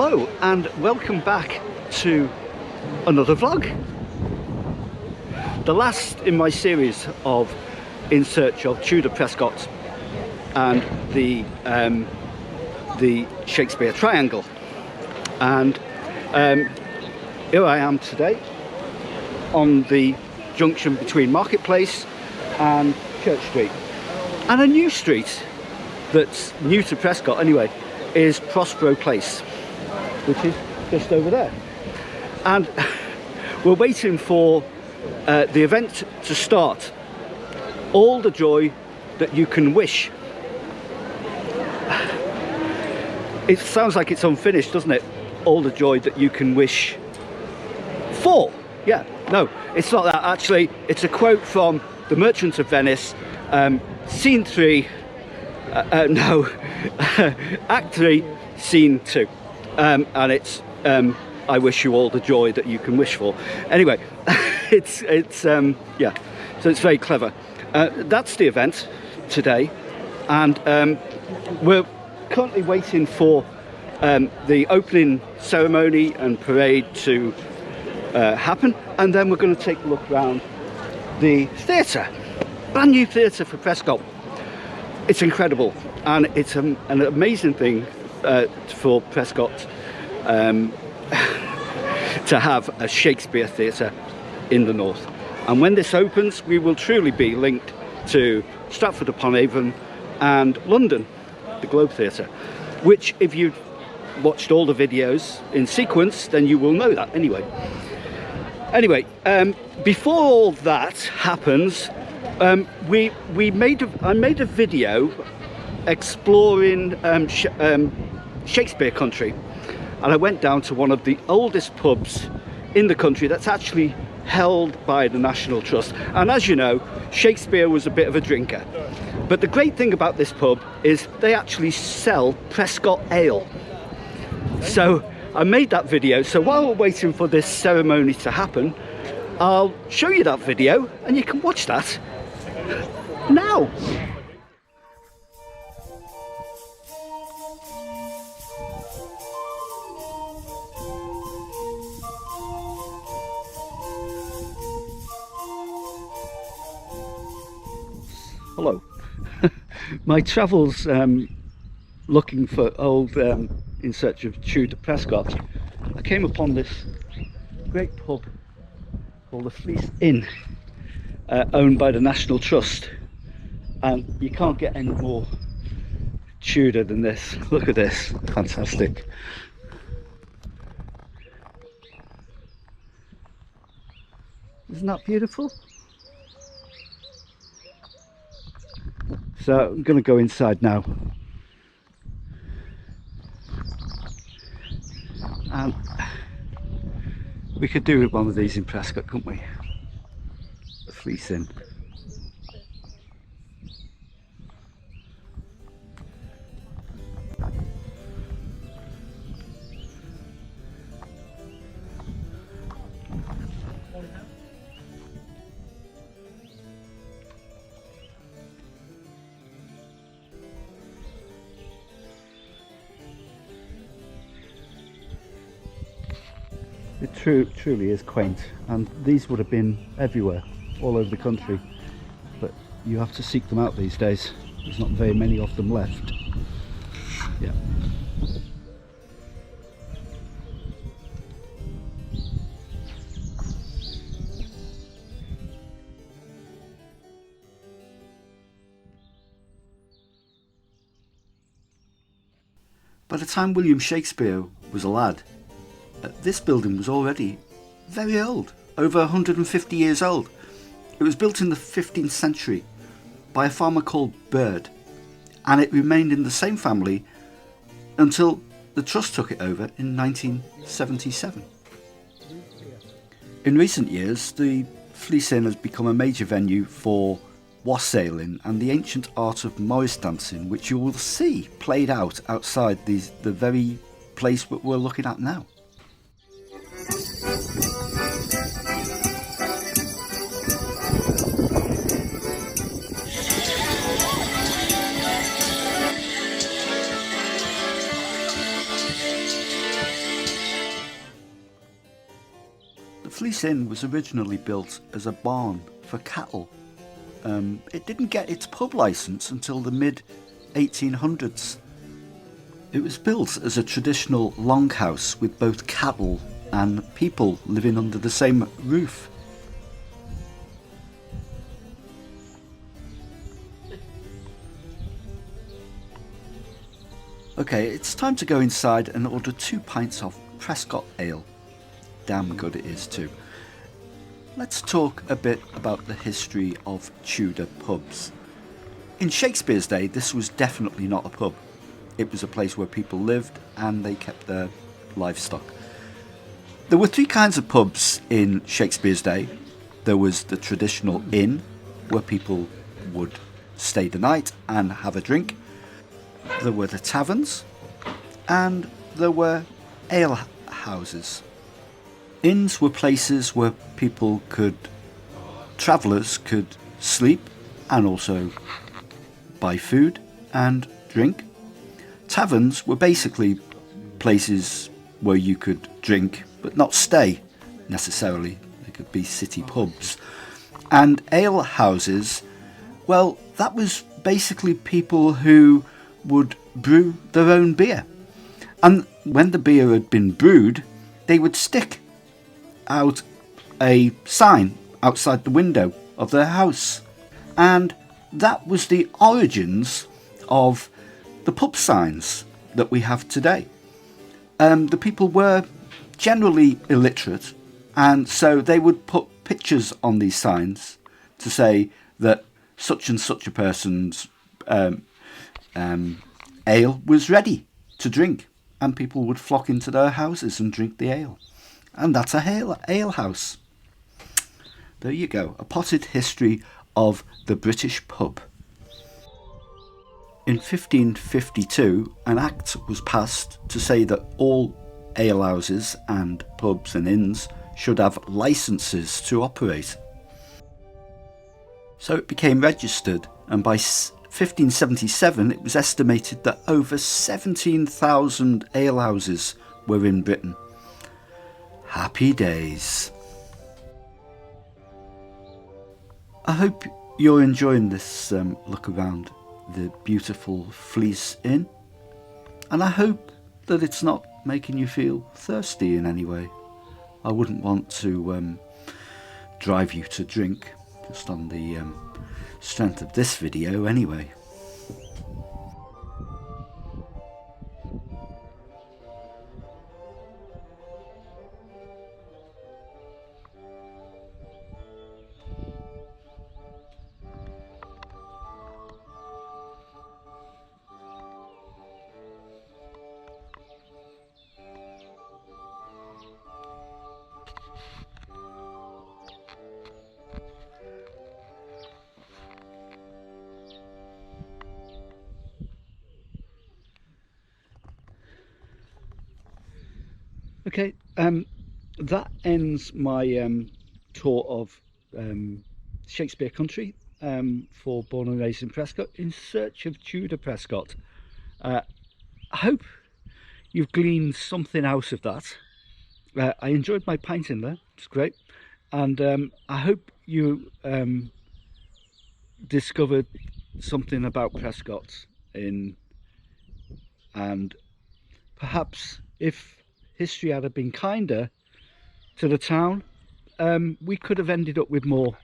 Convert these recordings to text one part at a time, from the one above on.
Hello and welcome back to another vlog. The last in my series of In Search of Tudor Prescott and the Shakespeare Triangle. And here I am today on the junction between Marketplace and Church Street. And a new street that's new to Prescott anyway is Prospero Place, which is just over there. And we're waiting for the event to start. All the joy that you can wish. It sounds like it's unfinished, doesn't it? All the joy that you can wish for. Yeah, no, it's not that. Actually, it's a quote from The Merchant of Venice, scene 3, no, act 3, scene 2. And it's I wish you all the joy that you can wish for. Anyway, it's yeah, so it's very clever. That's the event today, and we're currently waiting for the opening ceremony and parade to happen, and then we're going to take a look around the theatre. Brand new theatre for Prescott. It's incredible, and it's an amazing thing for Prescott to have a Shakespeare theatre in the north. And when this opens, we will truly be linked to Stratford-upon-Avon and London, the Globe Theatre, which if you've watched all the videos in sequence, then you will know that anyway. Anyway, before all that happens, I made a video exploring Shakespeare country, and I went down to one of the oldest pubs in the country that's actually held by the National Trust. And as you know, Shakespeare was a bit of a drinker, but the great thing about this pub is they actually sell Prescott ale. So I made that video, so while we're waiting for this ceremony to happen, I'll show you that video and you can watch that now. Hello. My travels looking for old In Search of Tudor Prescott, I came upon this great pub called the Fleece Inn, owned by the National Trust, and you can't get any more Tudor than this. Look at this, fantastic. Isn't that beautiful? So I'm going to go inside now, and we could do with one of these in Prescott, couldn't we? The Fleece Inn. It truly is quaint, and these would have been everywhere, all over the country, but you have to seek them out these days. There's not very many of them left. Yeah. By the time William Shakespeare was a lad, this building was already very old, over 150 years old. It was built in the 15th century by a farmer called Bird, and it remained in the same family until the Trust took it over in 1977. In recent years, the Fleece Inn has become a major venue for wassailing and the ancient art of Morris dancing, which you will see played out outside the very place that we're looking at now. The Fleece Inn was originally built as a barn for cattle. It didn't get its pub licence until the mid-1800s. It was built as a traditional longhouse with both cattle and people living under the same roof. Okay, it's time to go inside and order 2 pints of Prescott Ale. Damn good it is too. Let's talk a bit about the history of Tudor pubs. In Shakespeare's day, this was definitely not a pub. It was a place where people lived and they kept their livestock. There were 3 kinds of pubs in Shakespeare's day. There was the traditional inn, where people would stay the night and have a drink. There were the taverns, and there were ale houses. Inns were places where travellers could sleep and also buy food and drink. Taverns were basically places where you could drink but not stay necessarily. They could be city pubs. And ale houses, well, that was basically people who would brew their own beer. And when the beer had been brewed, they would stick out a sign outside the window of their house. And that was the origins of the pub signs that we have today. The people were generally illiterate, and so they would put pictures on these signs to say that such and such a person's ale was ready to drink, and people would flock into their houses and drink the ale. And that's a ale house. There you go, a potted history of the British pub. In 1552, an act was passed to say that all alehouses and pubs and inns should have licences to operate. So it became registered, and by 1577 it was estimated that over 17,000 alehouses were in Britain. Happy days. I hope you're enjoying this look around the beautiful Fleece Inn, and I hope that it's not making you feel thirsty in any way. I wouldn't want to drive you to drink just on the strength of this video anyway. Okay, that ends my tour of Shakespeare country for Born and Raised in Prescott, in search of Tudor Prescott. I hope you've gleaned something out of that. I enjoyed my pint in there, it's great, and I hope you discovered something about Prescott and perhaps if history had been kinder to the town, we could have ended up with more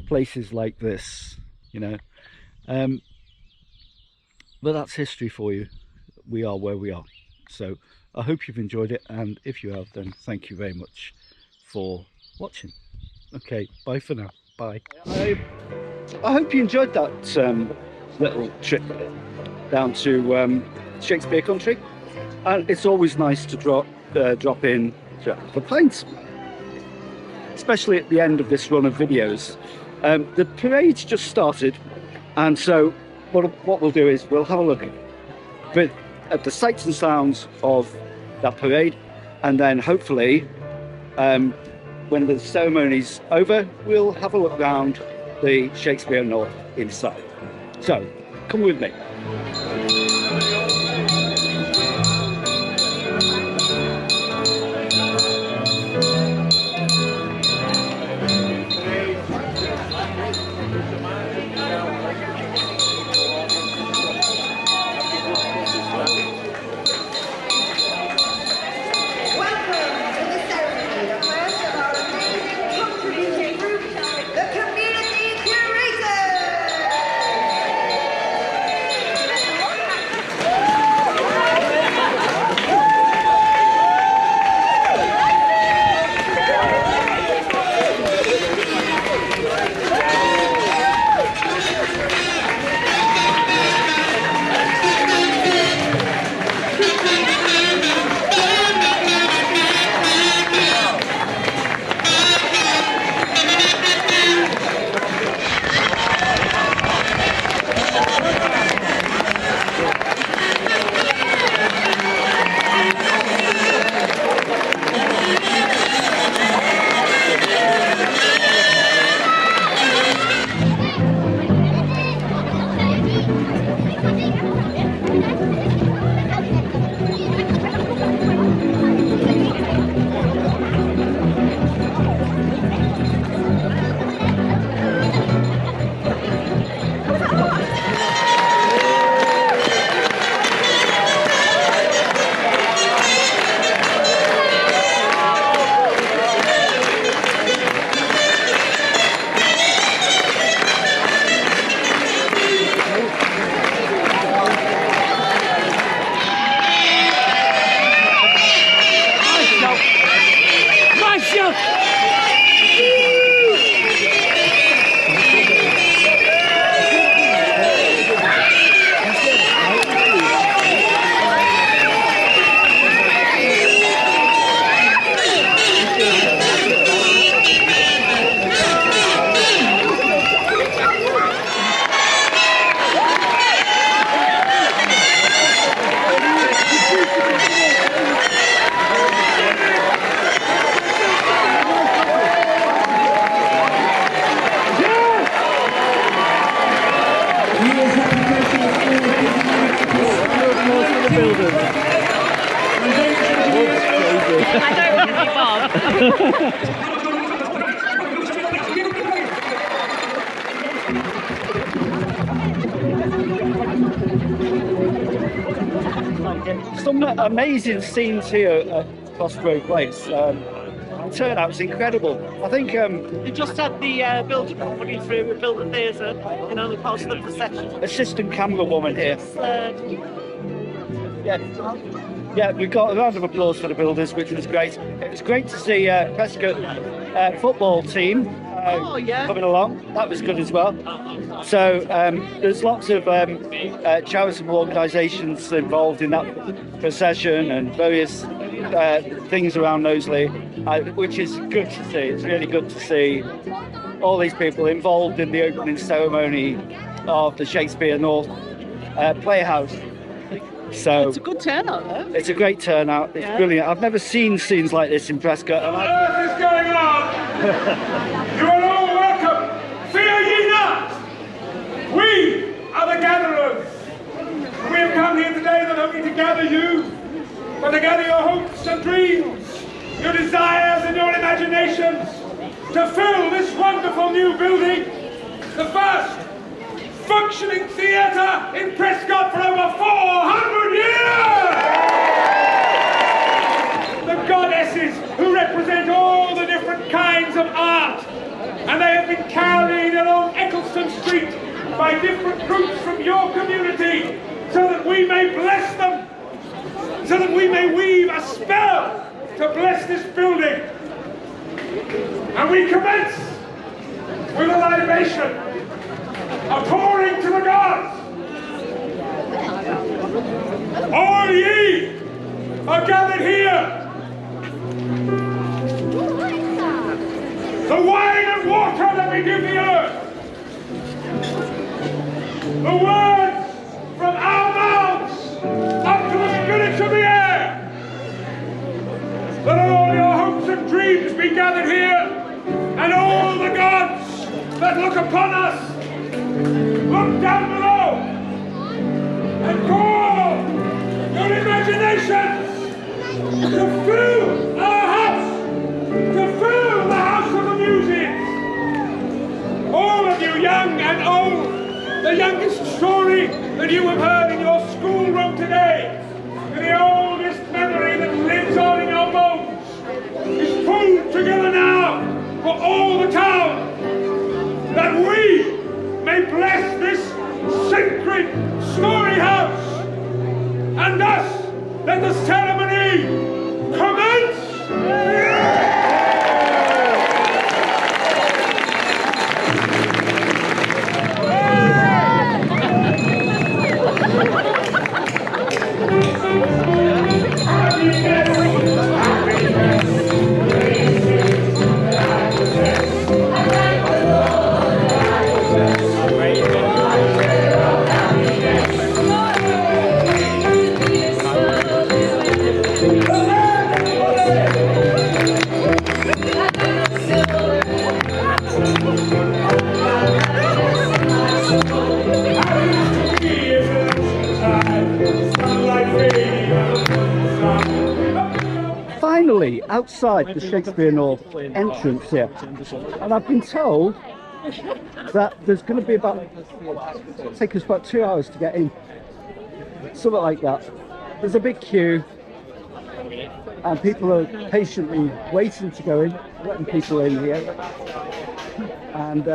places like this, you know. But that's history for you. We are where we are. So I hope you've enjoyed it, and if you have, then thank you very much for watching. Okay, bye for now. Bye. I hope you enjoyed that little trip down to Shakespeare country, and it's always nice to drop in for pints, especially at the end of this run of videos. The parade's just started, and so what we'll do is we'll have a look at the sights and sounds of that parade, and then hopefully when the ceremony's over, we'll have a look round the Shakespeare North inside. So come with me. Some amazing scenes here at Crossroad Place. The turnout's incredible. I think We just had the builder company through, we built the theatre, you know, the cost of the procession. assistant camera woman here. Yeah. Yeah, we got a round of applause for the builders, which was great. It was great to see Prescott football team Oh, yeah. coming along. That was good as well. So there's lots of charitable organisations involved in that procession and various things around Knowsley, which is good to see. It's really good to see all these people involved in the opening ceremony of the Shakespeare North Playhouse. So It's a good turnout, though. it's a great turnout. It's brilliant. I've never seen scenes like this in Prescott. And What on earth is going on? You are all welcome. Fear ye not. We are the gatherers. We have come here today not only to gather you, but to gather your hopes and dreams, your desires and your imaginations, to fill this wonderful new building, the first functioning theatre in Prescott for over 400 years! The goddesses who represent all the different kinds of art, and they have been carried along Eccleston Street by different groups from your community, so that we may bless them, so that we may weave a spell to bless this building. And we commence with a libation, a pouring to the gods. All ye are gathered here. The wine and water that we give the earth. The words from our mouths up to the spirits of the air. Let all your hopes and dreams be gathered here, and all the gods that look upon us look down below and call your imaginations to fill our house, to fill the house of the music. All of you, young and old, the youngest story that you have heard in your schoolroom today, the oldest memory that lives on in your bones, is pulled together now for all the town, that we may bless this sacred story house, and thus let the ceremony commence. finally outside the Shakespeare North entrance here, and I've been told that there's going to be take us about 2 hours to get in, something like that. There's a big queue and people are patiently waiting to go in, letting people in here, and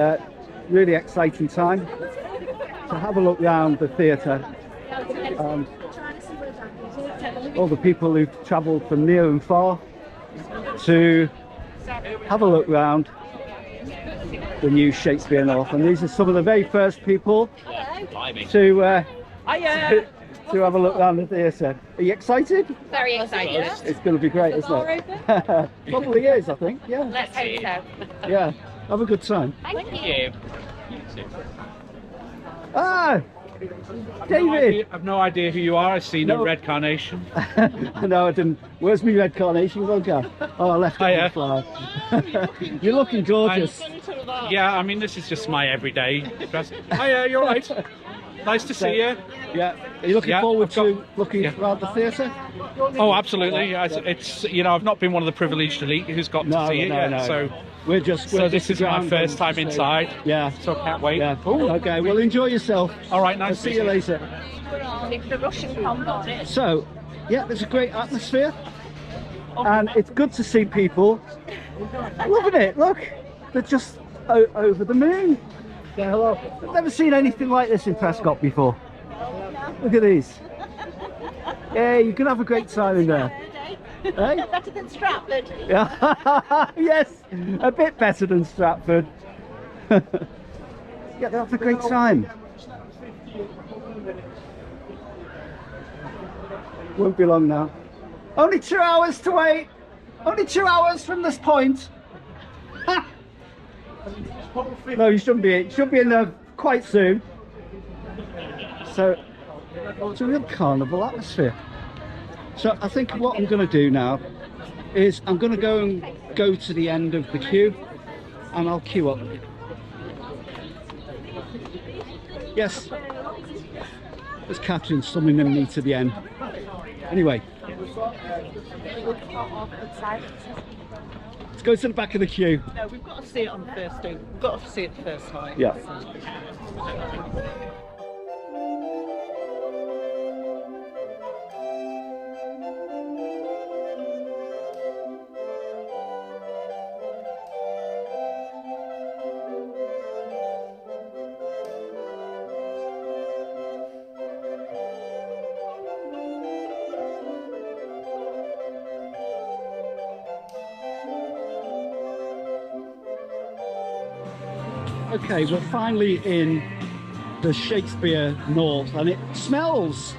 really exciting time to have a look round the theatre. All the people who've travelled from near and far to have a look round the new Shakespeare North, and these are some of the very first people to have a look around the theatre. Are you excited? Very excited. It's going to be great, isn't it? Probably is, I think. Yeah. Let's hope so. Yeah. Have a good time. Thank you. Ah, David. I've no idea who you are. I see no red carnation. I know I didn't. Where's my red carnation, Roger? Oh, I left it on the flower. You're looking gorgeous. Yeah, I mean, this is just my everyday dress. Hiya, you're right. Nice to see you. Yeah. Are you looking Yeah, forward I've got- to looking yeah. around the theatre? Oh, absolutely. Yeah, it's you know, I've not been one of the privileged elite who's got to see it yet. So we're just. so this is my first time inside. Yeah. So I can't wait. Yeah. Okay. Well, enjoy yourself. All right, I'll nice. see you later. It's the Russian combo. So, yeah, there's a great atmosphere, and it's good to see people loving it. Look, they're just over the moon. Say hello. I've never seen anything like this in Prescott before. Look at these. Yeah, you can have a great time in there. Hey? Better than Stratford. Yeah. Yes, a bit better than Stratford. Yeah, they'll have a great time. Won't be long now. Only 2 hours to wait. Only 2 hours from this point. Ha! No, you shouldn't be. You should be in there quite soon. So it's a real carnival atmosphere. So I think what I'm going to do now is I'm going to go to the end of the queue, and I'll queue up. Yes, there's Catherine summoning me to the end. Anyway, let's go to the back of the queue. No, we've got to see it on the first day. We've got to see it the first time. Yeah. Okay, we're finally in the Shakespeare North, and it smells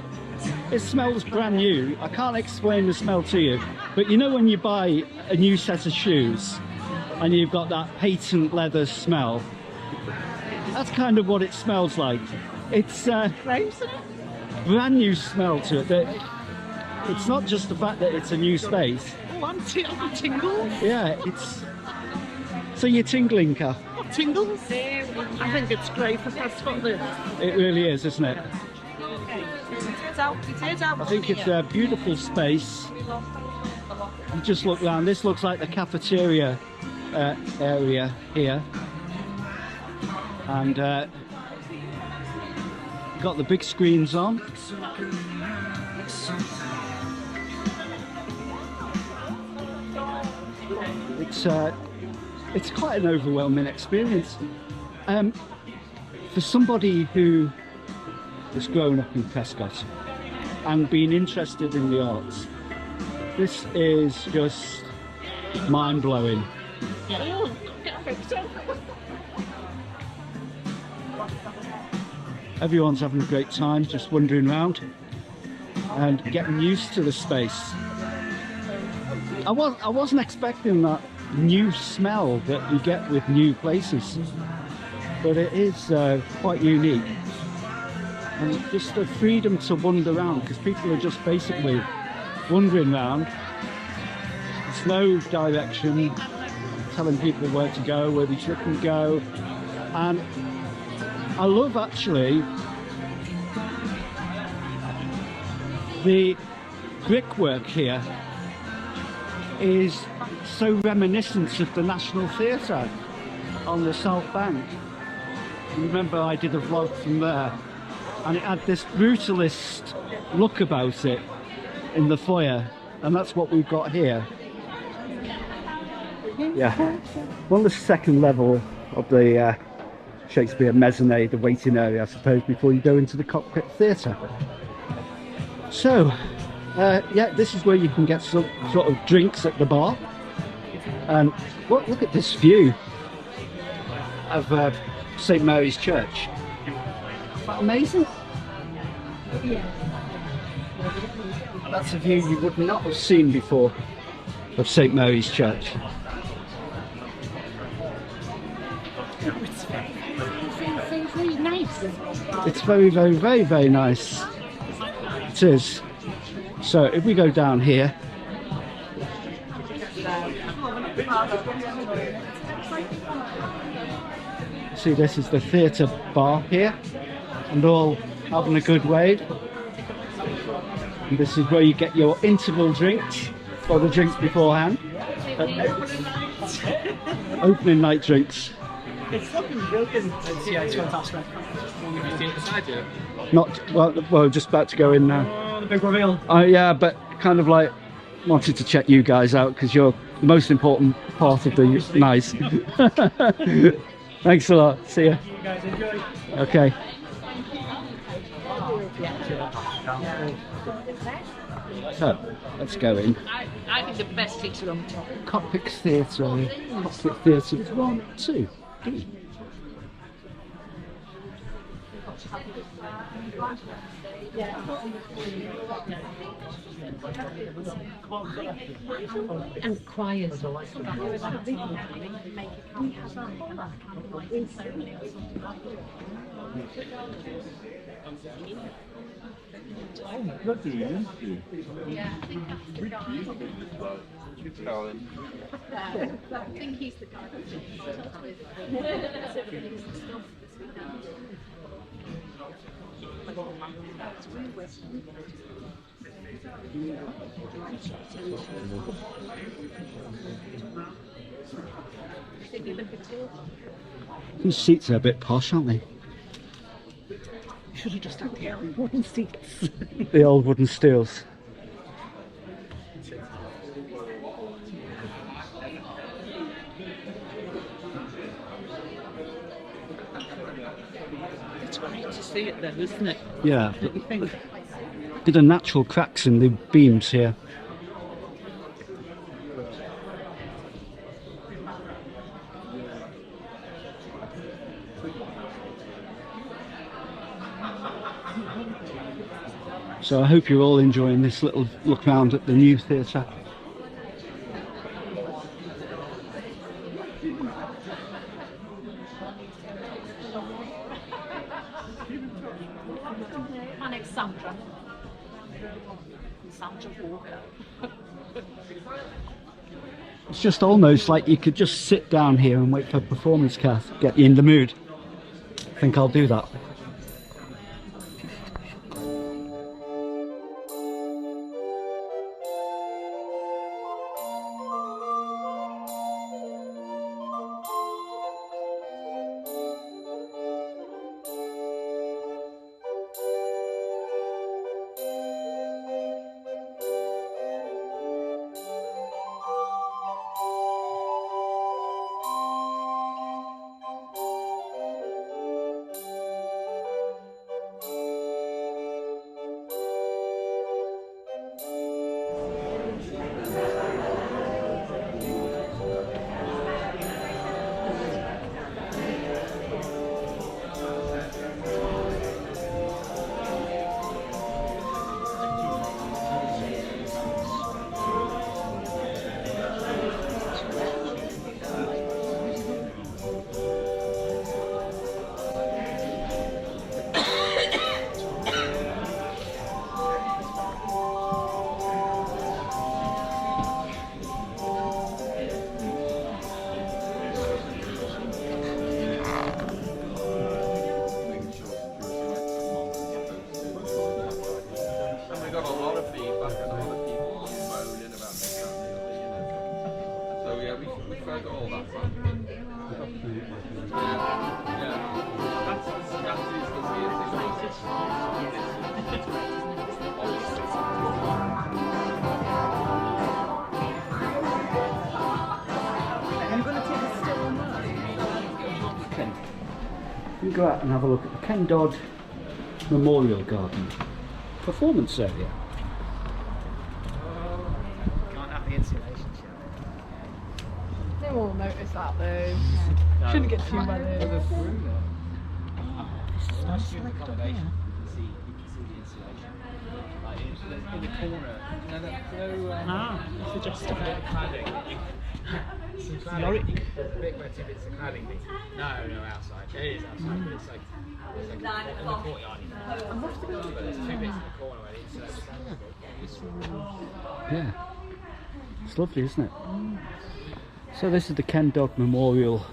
brand new. I can't explain the smell to you, but you know when you buy a new set of shoes and you've got that patent leather smell, that's kind of what it smells like. It's brand new smell to it. It's not just the fact that it's a new space. Oh, I'm tingles. Yeah, so you're tingling, Kath. Tingles. I think it's great for Prescott this. It really is, isn't it? I think it's a beautiful space. You just look around. This looks like the cafeteria area here, and got the big screens on. It's quite an overwhelming experience. For somebody who has grown up in Prescott and been interested in the arts, this is just mind-blowing. Oh, get a picture. Everyone's having a great time, just wandering around and getting used to the space. I wasn't expecting that new smell that you get with new places, but it is quite unique, and just the freedom to wander around, because people are just basically wandering around. There's no direction, telling people where to go, where they shouldn't go, and I love actually the brickwork here is so reminiscent of the National Theatre on the South Bank. Remember, I did a vlog from there, and it had this brutalist look about it in the foyer, and that's what we've got here. Yeah, on the second level of the Shakespeare mezzanine, the waiting area, I suppose, before you go into the Cockpit Theatre. So, yeah, this is where you can get some sort of drinks at the bar. And look at this view of St Mary's Church. Isn't that amazing? That's a view you would not have seen before of St Mary's Church. It's very nice. It's very, very, very, very nice. It is. So if we go down here, see, this is the theatre bar here, and all having a good wave. And this is where you get your interval drinks, or the drinks beforehand. Opening night drinks. It's looking brilliant. Yeah, it's fantastic. Not well, just about to go in now. Oh, the big reveal. Yeah, but kind of like wanted to check you guys out because you're the most important part of the night. Thanks a lot. See ya. You guys enjoy. Okay. So let's go in. I think the best seats are on top. Cockpit Theatre. Cockpit Theatre 1, 2, 3. And choirs. I think he's the guy. These seats are a bit posh, aren't they? You should have just had the old wooden seats. The old wooden stools. It's great to see it then, isn't it? Yeah. Don't you think? Bit of natural cracks in the beams here. So I hope you're all enjoying this little look round at the new theatre. My name's Sandra. Sandra Walker. It's just almost like you could just sit down here and wait for a performance cast, get you in the mood. I think I'll do that. You go out and have a look at the Ken Dodd Memorial Garden performance area. Can't have the insulation shut. They will notice that though. Shouldn't get too mad. It's nice student accommodation. You can see the insulation. Like in the corner. Suggestive. Cladding. Some cladding. Yorick. The bit where two bits of cladding thing. No, outside. It is outside, but it's like in the courtyard. But there's two bits in the corner where the insulation. Yeah, it's lovely, isn't it? So this is the Ken Dodd Memorial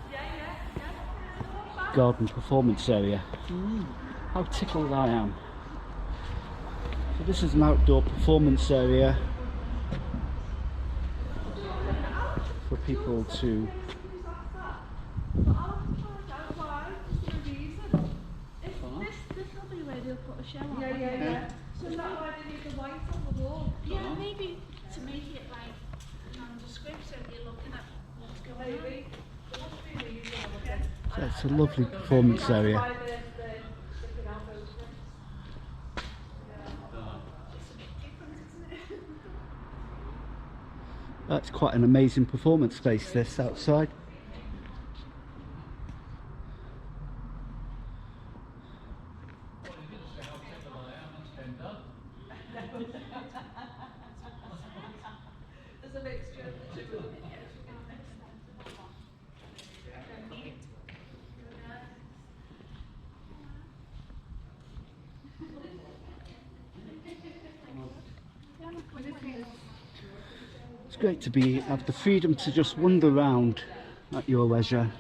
Garden performance area. How tickled I am. So this is an outdoor performance area for people to Yeah, maybe to make it like nondescript, so you're looking at what's going on. So it's a lovely performance area. That's quite an amazing performance space, this outside. It's great to have the freedom to just wander around at your leisure.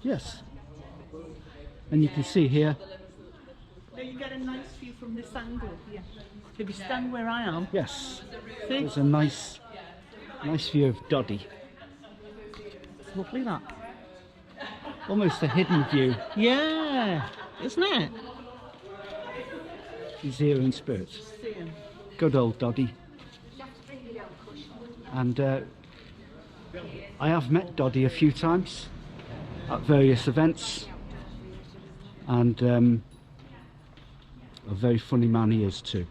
Yes, and you can see here. Now you get a nice view from this angle here. If you stand where I am, Yes, see? there's a nice view of Doddy. It's lovely that. Almost a hidden view. Yeah, isn't it? He's here in spirit. Good old Doddy. And I have met Doddy a few times at various events, and a very funny man he is too.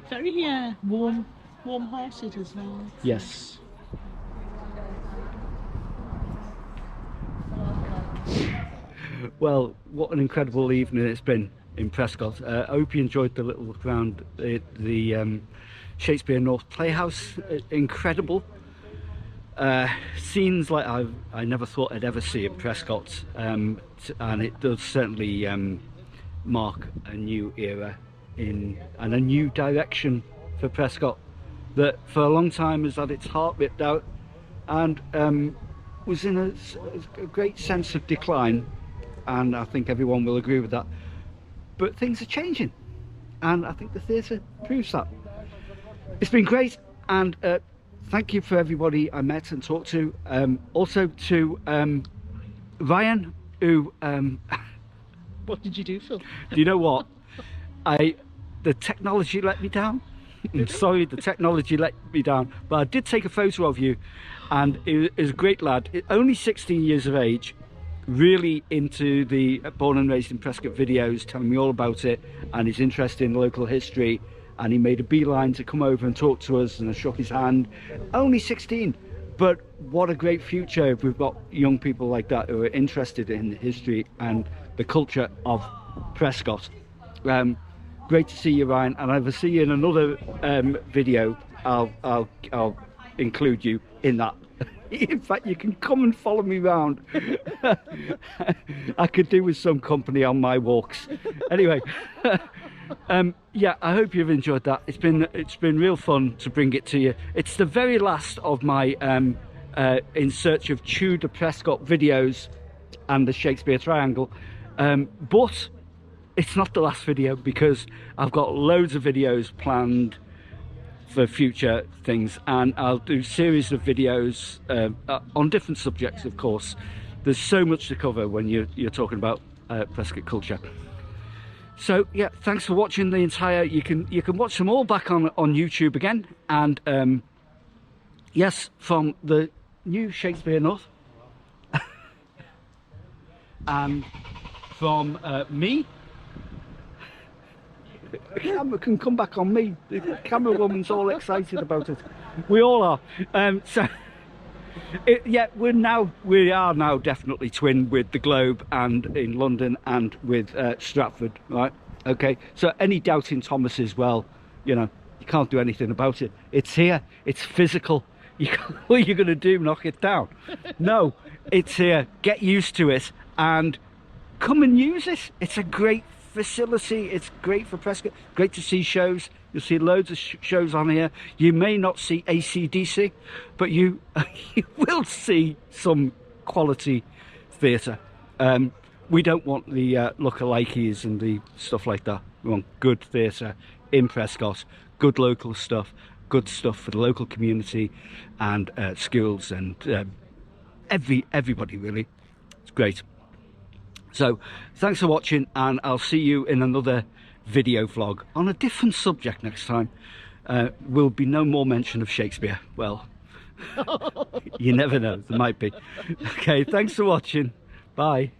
Very warm-hearted as well. Yes. Well, what an incredible evening it's been in Prescott. I hope you enjoyed the little look around the Shakespeare North Playhouse. Incredible. Scenes like I never thought I'd ever see in Prescott, and it does certainly mark a new era and a new direction for Prescott that for a long time has had its heart ripped out and was in a great sense of decline, and I think everyone will agree with that. But things are changing, and I think the theatre proves that. It's been great, and thank you for everybody I met and talked to. Also to Ryan, who What did you do, Phil? do you know what? The technology let me down. I'm sorry, the technology let me down, but I did take a photo of you, and he is a great lad, only 16 years of age, really into the Born and Raised in Prescott videos, telling me all about it and his interest in local history, and he made a beeline to come over and talk to us, and I shook his hand. Only 16, but what a great future if we've got young people like that who are interested in history and the culture of Prescott. Great to see you, Ryan, and if I see you in another video, I'll include you in that. In fact, you can come and follow me around. I could do with some company on my walks. Anyway, yeah, I hope you've enjoyed that. It's been real fun to bring it to you. It's the very last of my In Search of Tudor Prescott videos and the Shakespeare Triangle, but it's not the last video, because I've got loads of videos planned for future things, and I'll do series of videos on different subjects. Of course, there's so much to cover when you're talking about Prescott culture. So yeah, thanks for watching the entire. You can watch them all back on YouTube again, and yes, from the new Shakespeare North and from me. The camera can come back on me. The camera woman's all excited about it. We all are. Yeah, we are now definitely twin with the Globe and in London and with Stratford, right? Okay. So any doubting Thomases, well, you know, you can't do anything about it. It's here. It's physical. What are you going to do? Knock it down? No, it's here. Get used to it and come and use it. It's a great facility. It's great for Prescott. Great to see shows. You'll see loads of shows on here. You may not see AC/DC, but you will see some quality theatre. We don't want the lookalikes and the stuff like that. We want good theatre in Prescott, good local stuff, good stuff for the local community and schools and everybody really. It's great. So thanks for watching, and I'll see you in another video vlog on a different subject next time. Will be no more mention of Shakespeare. Well, you never know, there might be. Okay, thanks for watching. Bye.